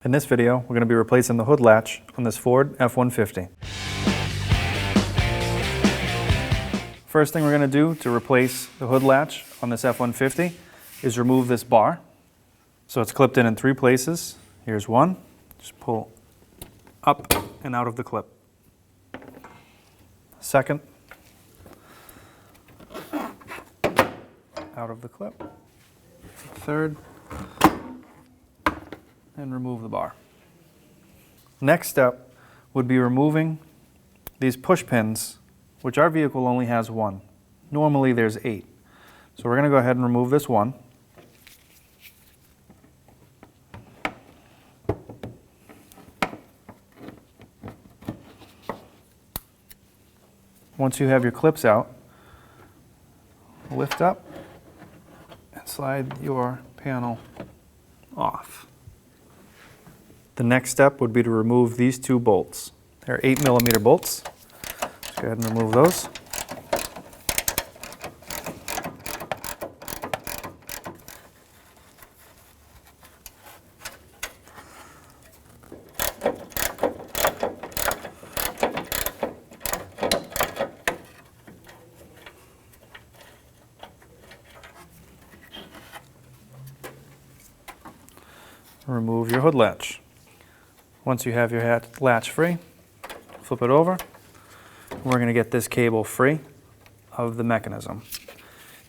In this video, we're going to be replacing the hood latch on this Ford F-150. First thing we're going to do to replace the hood latch on this F-150 is remove this bar. So it's clipped in 3 places. Here's one. Just pull up and out of the clip. Second, out of the clip. Third, and remove the bar. Next step would be removing these push pins, which our vehicle only has 1. Normally there's 8. So we're going to go ahead and remove this one. Once you have your clips out, lift up and slide your panel off. The next step would be to remove these 2 bolts. They're 8mm bolts. Let's go ahead and remove those. Remove your hood latch. Once you have your latch free, flip it over. We're going to get this cable free of the mechanism.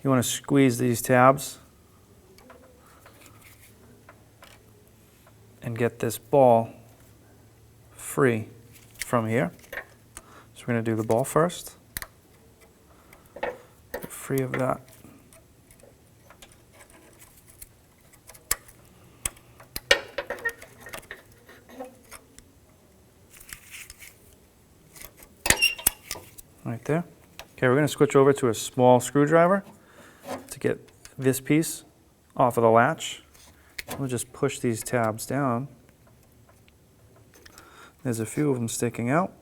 You want to squeeze these tabs and get this ball free from here. So we're going to do the ball first. Get free of that. Right there. Okay, we're going to switch over to a small screwdriver to get this piece off of the latch. We'll just push these tabs down. There's a few of them sticking out.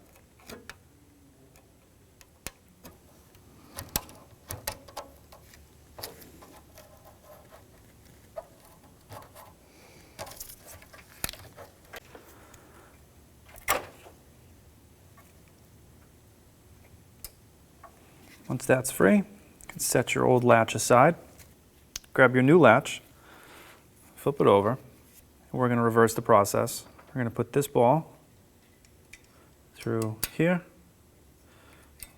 Once that's free, you can set your old latch aside. Grab your new latch, flip it over, and we're going to reverse the process. We're going to put this ball through here,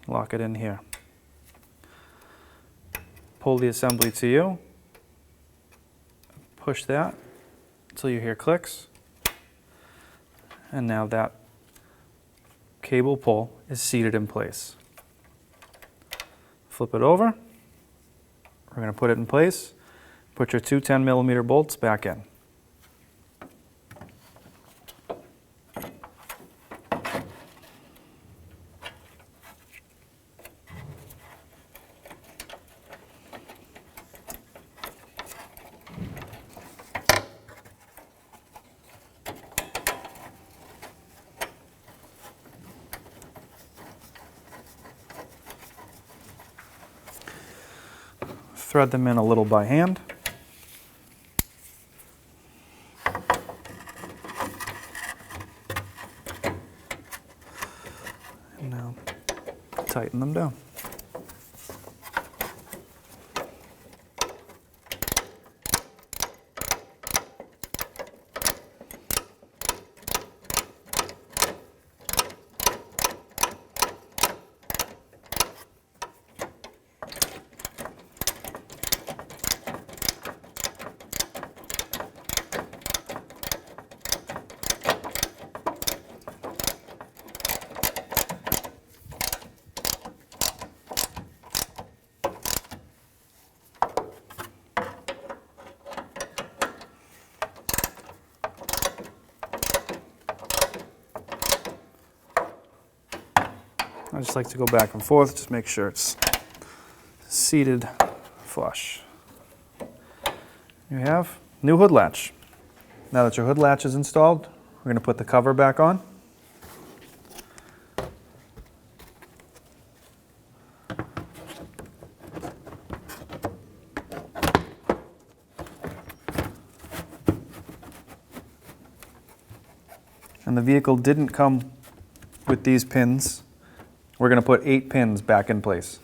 lock it in here. Pull the assembly to you, push that until you hear clicks, and now that cable pull is seated in place. Flip it over. We're going to put it in place. Put your 2 10mm bolts back in. Thread them in a little by hand. And now tighten them down. I just like to go back and forth, just make sure it's seated flush. You have new hood latch. Now that your hood latch is installed, we're going to put the cover back on. and the vehicle didn't come with these pins, we're going to put 8 pins back in place.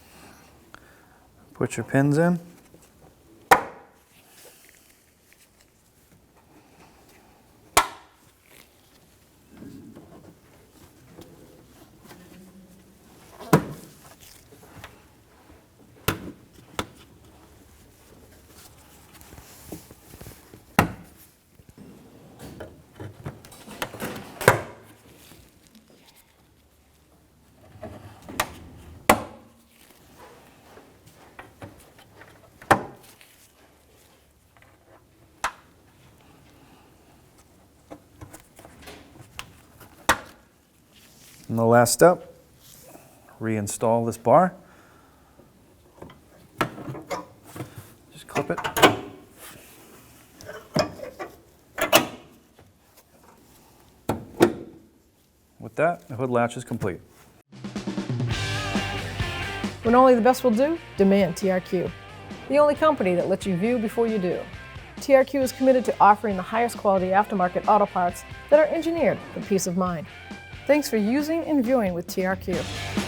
Put your pins in. And the last step, reinstall this bar. Just clip it. With that, the hood latch is complete. When only the best will do, demand TRQ. The only company that lets you view before you do. TRQ is committed to offering the highest quality aftermarket auto parts that are engineered for peace of mind. Thanks for using and viewing with TRQ.